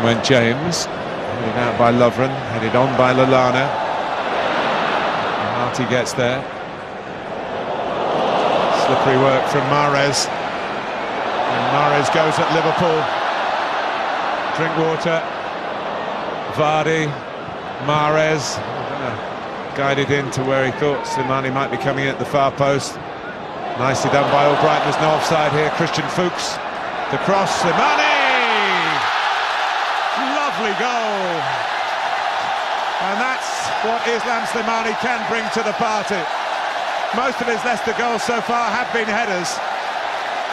went James, headed out by Lovren, headed on by Lallana. Marty gets there. Slippery work from Mahrez. And Mahrez goes at Liverpool. Drinkwater. Vardy. Mahrez. Guided into where he thought Slimani might be coming at the far post. Nicely done by Albright. There's no offside here. Christian Fuchs. The cross. Slimani! Lovely goal. And that's what Islam Slimani can bring to the party. Most of his Leicester goals so far have been headers.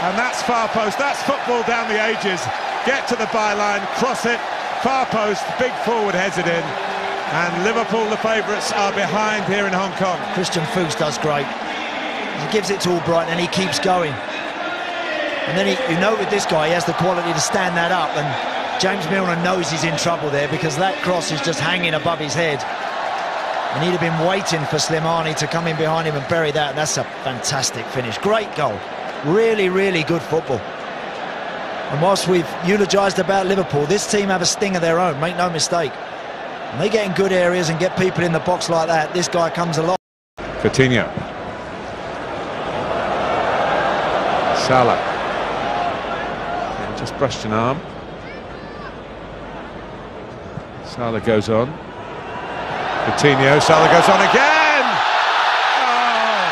And that's far post. That's football down the ages. Get to the byline, cross it, far post, big forward heads it in. And Liverpool, the favourites, are behind here in Hong Kong. Christian Fuchs does great. He gives it to Albright and he keeps going. And then you know with this guy, he has the quality to stand that up. And James Milner knows he's in trouble there because that cross is just hanging above his head. And he'd have been waiting for Slimani to come in behind him and bury that. And that's a fantastic finish. Great goal. Really, really good football. And whilst we've eulogised about Liverpool, this team have a sting of their own, make no mistake. And they get in good areas and get people in the box like that. This guy comes along. Coutinho. Salah. Yeah, just brushed an arm. Salah goes on. Coutinho, Salah goes on again! Oh,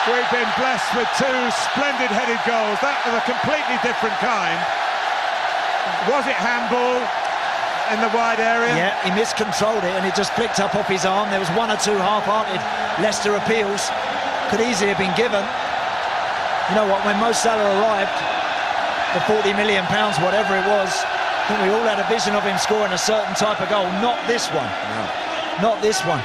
we've been blessed with two splendid headed goals. That was a completely different kind. Was it handball in the wide area? Yeah, he miscontrolled it and it just flicked up off his arm. There was one or two half-hearted Leicester appeals. Could easily have been given. You know what, when Mo Salah arrived, for £40 million, whatever it was, I think we all had a vision of him scoring a certain type of goal. Not this one. No. Not this one.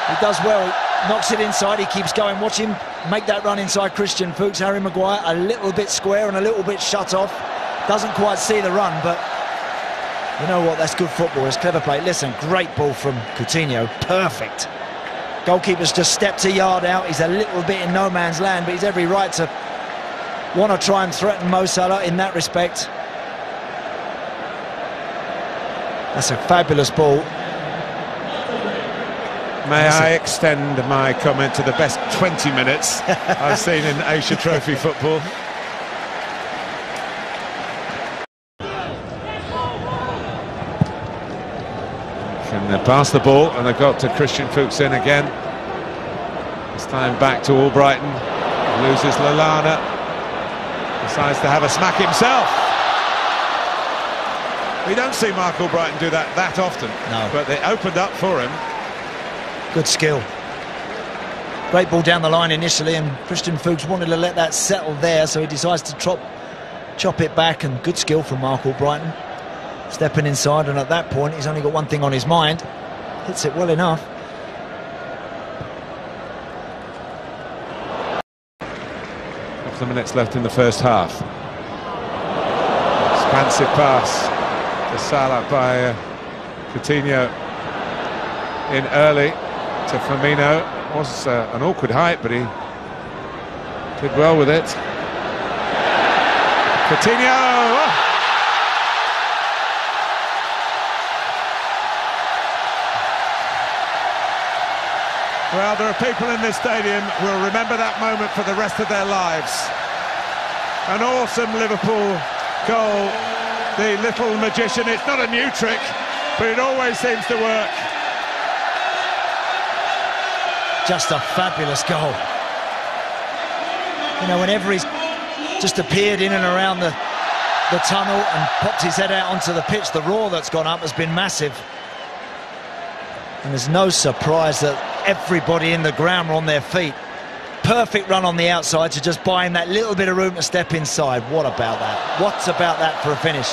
He does well, knocks it inside, he keeps going. Watch him make that run inside Christian Fuchs. Harry Maguire a little bit square and a little bit shut off. Doesn't quite see the run, but you know what, that's good football, it's clever play. Listen, great ball from Coutinho, perfect. Goalkeeper's just stepped a yard out, he's a little bit in no man's land, but he's every right to want to try and threaten Mo Salah in that respect. That's a fabulous ball. May I extend my comment to the best 20 minutes I've seen in Asia Trophy football. Can they pass the ball, and they've got to Christian Fuchs in again. This time back to Albrighton. Loses Lallana. Decides to have a smack himself. We don't see Mark Albrighton do that often. No. But they opened up for him. Good skill. Great ball down the line initially, and Christian Fuchs wanted to let that settle there, so he decides to chop it back, and good skill from Mark Albrighton. Stepping inside, and at that point he's only got one thing on his mind. Hits it well enough. A couple of minutes left in the first half. Expansive pass to Salah by Coutinho in early to Firmino. Was an awkward height, but he did well with it. Coutinho! Oh. Well, there are people in this stadium who will remember that moment for the rest of their lives. An awesome Liverpool goal. The little magician, it's not a new trick, but it always seems to work. Just a fabulous goal. You know, whenever he's just appeared in and around the tunnel and popped his head out onto the pitch, the roar that's gone up has been massive. And there's no surprise that everybody in the ground were on their feet. Perfect run on the outside to just buy him that little bit of room to step inside. What about that? What's about that for a finish?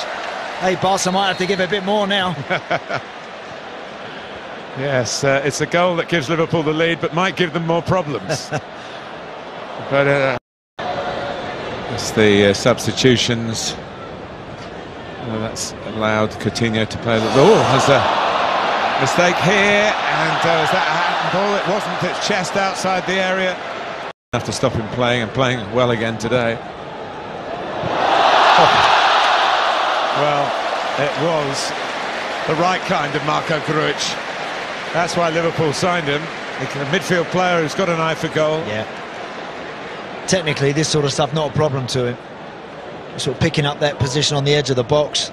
Hey, Barca might have to give a bit more now. Yes, it's a goal that gives Liverpool the lead, but might give them more problems. But it's the substitutions. That's allowed Coutinho to play. There's a mistake here, and is that a handball? It wasn't. It's chest outside the area. Have to stop him playing, and playing well again today. Oh. Well, It was the right kind of Marko Grujic. That's why Liverpool signed him. A midfield player who's got an eye for goal. Yeah. Technically, this sort of stuff not a problem to him. Sort of picking up that position on the edge of the box.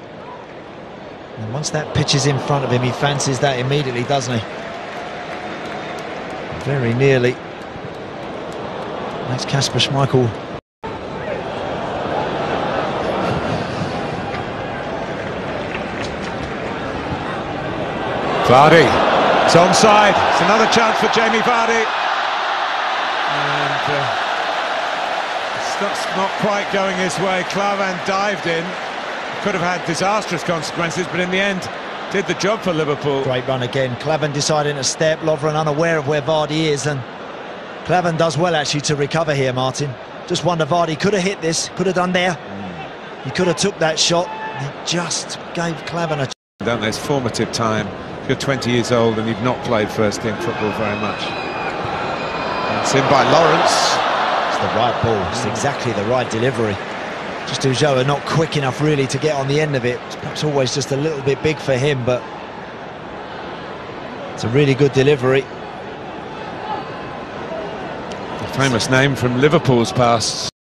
And once that pitch is in front of him, he fancies that immediately, doesn't he? Very nearly. That's Kasper Schmeichel. Vardy, it's onside. It's another chance for Jamie Vardy. And it's not quite going his way. Klavan dived in. Could have had disastrous consequences, but in the end, did the job for Liverpool. Great run again. Klavan deciding to step. Lovren unaware of where Vardy is, and Klavan does well actually to recover here, Martin. Just wonder, Vardy could have hit this, could have done there. He could have took that shot. He just gave Klavan a... Don't they? It's formative time. If you're 20 years old and you've not played first-team football very much. It's in by Lawrence. It's the right ball. It's exactly the right delivery. Just Ulloa not quick enough really to get on the end of it. It's perhaps always just a little bit big for him, but it's a really good delivery. A famous name from Liverpool's past.